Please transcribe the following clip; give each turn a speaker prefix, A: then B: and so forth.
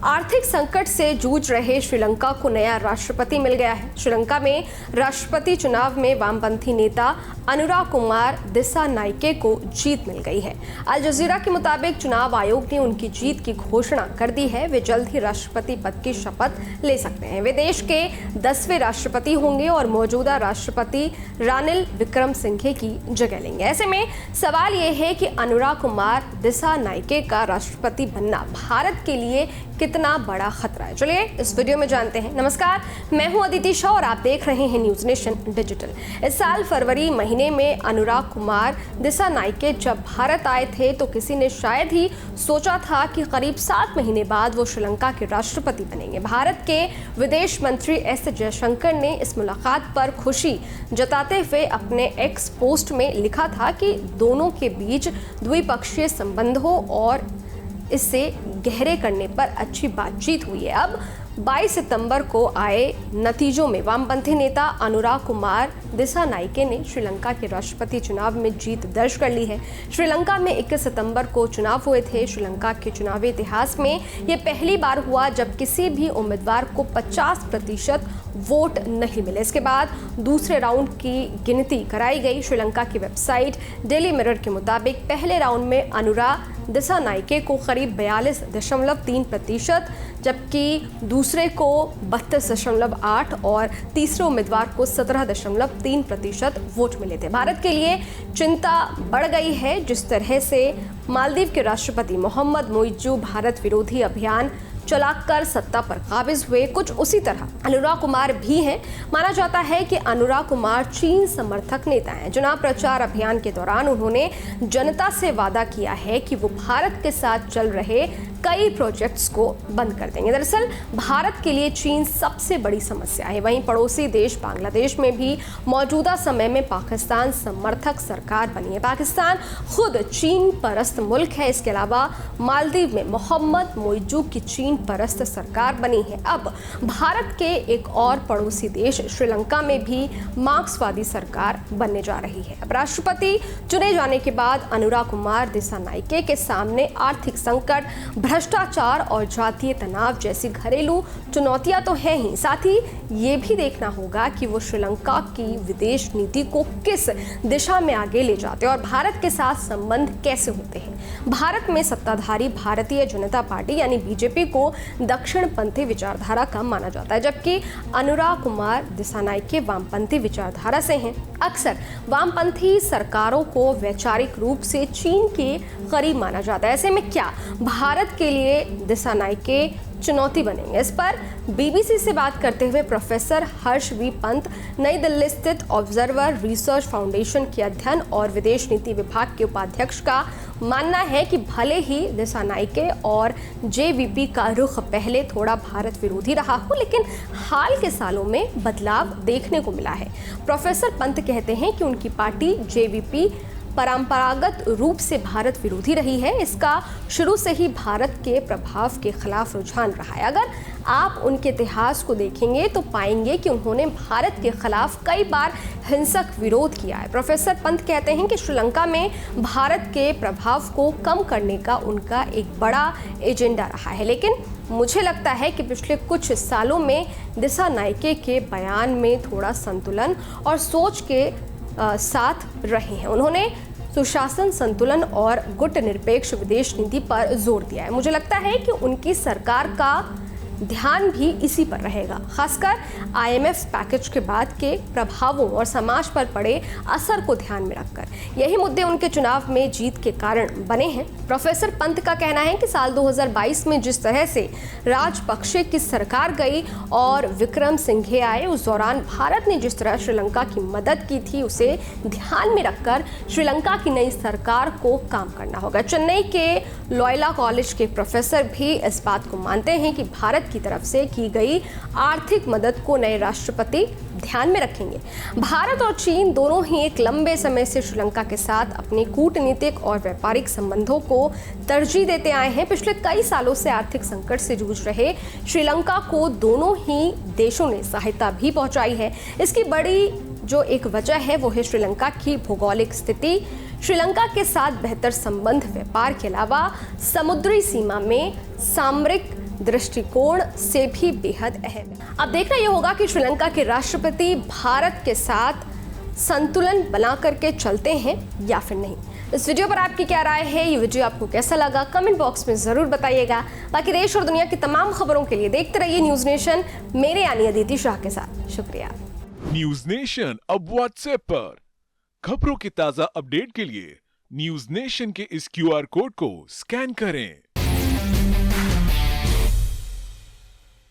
A: आर्थिक संकट से जूझ रहे श्रीलंका को नया राष्ट्रपति मिल गया है। श्रीलंका में राष्ट्रपति चुनाव में वामपंथी नेता अनुरा कुमार दिसानायके को जीत मिल गई है। अल जजीरा के मुताबिक चुनाव आयोग ने उनकी जीत की घोषणा कर दी है। वे जल्द ही राष्ट्रपति पद की शपथ ले सकते हैं। वे देश के 10वें राष्ट्रपति होंगे और मौजूदा राष्ट्रपति रानिल विक्रमसिंघे की जगह लेंगे। ऐसे में सवाल ये है कि अनुरा कुमार दिसानायके का राष्ट्रपति बनना भारत के लिए कितना बड़ा खतरा है। चलिए इस वीडियो में जानते हैं। नमस्कार, मैं हूं अदिति शाह और आप देख रहे हैं न्यूज नेशन डिजिटल। इस साल फरवरी महीने में अनुराग कुमार दिसानायके जब भारत आए थे तो किसी ने शायद ही सोचा था कि करीब 7 महीने बाद वो श्रीलंका के राष्ट्रपति बनेंगे। भारत के विदेश मंत्री एस जयशंकर ने इस मुलाकात पर खुशी जताते हुए अपने एक्स पोस्ट में लिखा था कि दोनों के बीच द्विपक्षीय संबंधों और इससे गहरे करने पर अच्छी बातचीत हुई है। अब 22 सितंबर को आए नतीजों में वामपंथी नेता अनुरा कुमार दिसानायके ने श्रीलंका के राष्ट्रपति चुनाव में जीत दर्ज कर ली है। श्रीलंका में 21 सितंबर को चुनाव हुए थे। श्रीलंका के चुनावी इतिहास में ये पहली बार हुआ जब किसी भी उम्मीदवार को 50% वोट नहीं मिले। इसके बाद दूसरे राउंड की गिनती कराई गई। श्रीलंका की वेबसाइट डेली मिरर के मुताबिक पहले राउंड में अनुरा दिसानायके को करीब 42.3%, जबकि दूसरे को 32.8% और तीसरे उम्मीदवार को 17.3% वोट मिले थे। भारत के लिए चिंता बढ़ गई है। जिस तरह से मालदीव के राष्ट्रपति मोहम्मद मुइज्जू भारत विरोधी अभियान चलाकर सत्ता पर काबिज हुए, कुछ उसी तरह अनुरा कुमार भी हैं। माना जाता है कि अनुरा कुमार चीन समर्थक नेता हैं। चुनाव प्रचार अभियान के दौरान उन्होंने जनता से वादा किया है कि वो भारत के साथ चल रहे कई प्रोजेक्ट्स को बंद कर देंगे। दरअसल भारत के लिए चीन सबसे बड़ी समस्या है। वहीं पड़ोसी देश बांग्लादेश में भी मौजूदा समय में पाकिस्तान समर्थक सरकार बनी है। पाकिस्तान खुद चीन परस्त मुल्क है। इसके अलावा मालदीव में मोहम्मद मुइज्जू की चीन परस्त सरकार बनी है। अब भारत के एक और पड़ोसी देश श्रीलंका में भी मार्क्सवादी सरकार बनने जा रही है। अब राष्ट्रपति चुने जाने के बाद अनुरा कुमार दिसानायके के सामने आर्थिक संकट, भ्रष्टाचार और जातीय तनाव जैसी घरेलू चुनौतियां तो हैं ही, साथ ही ये भी देखना होगा कि वो श्रीलंका की विदेश नीति को किस दिशा में आगे ले जाते हैं और भारत के साथ संबंध कैसे होते हैं। भारत में सत्ताधारी भारतीय जनता पार्टी यानी बीजेपी को दक्षिणपंथी विचारधारा का माना जाता है, जबकि अनुरा कुमार दिसानायके वामपंथी विचारधारा से हैं। अक्सर वामपंथी सरकारों को वैचारिक रूप से चीन के करीब माना जाता है। ऐसे में क्या भारत के लिए दिसानायके चुनौती बनेंगे? इस पर बीबीसी से बात करते हुए प्रोफेसर हर्ष वी पंत, नई दिल्ली स्थित ऑब्जर्वर रिसर्च फाउंडेशन के अध्ययन और विदेश नीति विभाग के उपाध्यक्ष का मानना है कि भले ही दिसानायके और जेवीपी का रुख पहले थोड़ा भारत विरोधी रहा हो, लेकिन हाल के सालों में बदलाव देखने को मिला है। प्रोफेसर पंत कहते हैं कि उनकी पार्टी जेवीपी परंपरागत रूप से भारत विरोधी रही है। इसका शुरू से ही भारत के प्रभाव के खिलाफ रुझान रहा है। अगर आप उनके इतिहास को देखेंगे तो पाएंगे कि उन्होंने भारत के खिलाफ कई बार हिंसक विरोध किया है। प्रोफेसर पंत कहते हैं कि श्रीलंका में भारत के प्रभाव को कम करने का उनका एक बड़ा एजेंडा रहा है, लेकिन मुझे लगता है कि पिछले कुछ सालों में दिसानायके के बयान में थोड़ा संतुलन और सोच के साथ रहे हैं। उन्होंने सुशासन, संतुलन और गुटनिरपेक्ष विदेश नीति पर जोर दिया है। मुझे लगता है कि उनकी सरकार का ध्यान भी इसी पर रहेगा, खासकर आईएमएफ पैकेज के बाद के प्रभावों और समाज पर पड़े असर को ध्यान में रखकर। यही मुद्दे उनके चुनाव में जीत के कारण बने हैं। प्रोफेसर पंत का कहना है कि साल 2022 में जिस तरह से राजपक्षे की सरकार गई और विक्रमसिंघे आए, उस दौरान भारत ने जिस तरह श्रीलंका की मदद की थी, उसे ध्यान में रखकर श्रीलंका की नई सरकार को काम करना होगा। चेन्नई के लॉयला कॉलेज के प्रोफेसर भी इस बात को मानते हैं कि भारत की तरफ से की गई आर्थिक मदद को नए राष्ट्रपति ध्यान में रखेंगे। भारत और चीन दोनों ही एक लंबे समय से श्रीलंका के साथ अपने कूटनीतिक और व्यापारिक संबंधों को तरजीह देते आए हैं। पिछले कई सालों से आर्थिक संकट से जूझ रहे श्रीलंका को दोनों ही देशों ने सहायता भी पहुंचाई है। इसकी बड़ी जो एक वजह है वो है श्रीलंका की भौगोलिक स्थिति। श्रीलंका के साथ बेहतर संबंध व्यापार के अलावा समुद्री सीमा में सामरिक दृष्टिकोण से भी बेहद अहम है। अब देखना यह होगा कि श्रीलंका के राष्ट्रपति भारत के साथ संतुलन बना करके चलते हैं या फिर नहीं। इस वीडियो पर आपकी क्या राय है, ये वीडियो आपको कैसा लगा, कमेंट बॉक्स में जरूर बताइएगा। बाकी देश और दुनिया की तमाम खबरों के लिए देखते रहिए न्यूज नेशन, मेरे यानी अदिति शाह के साथ। शुक्रिया।
B: न्यूज नेशन अब व्हाट्सएप पर खबरों की ताजा अपडेट के लिए न्यूज नेशन के इस QR कोड को स्कैन करें।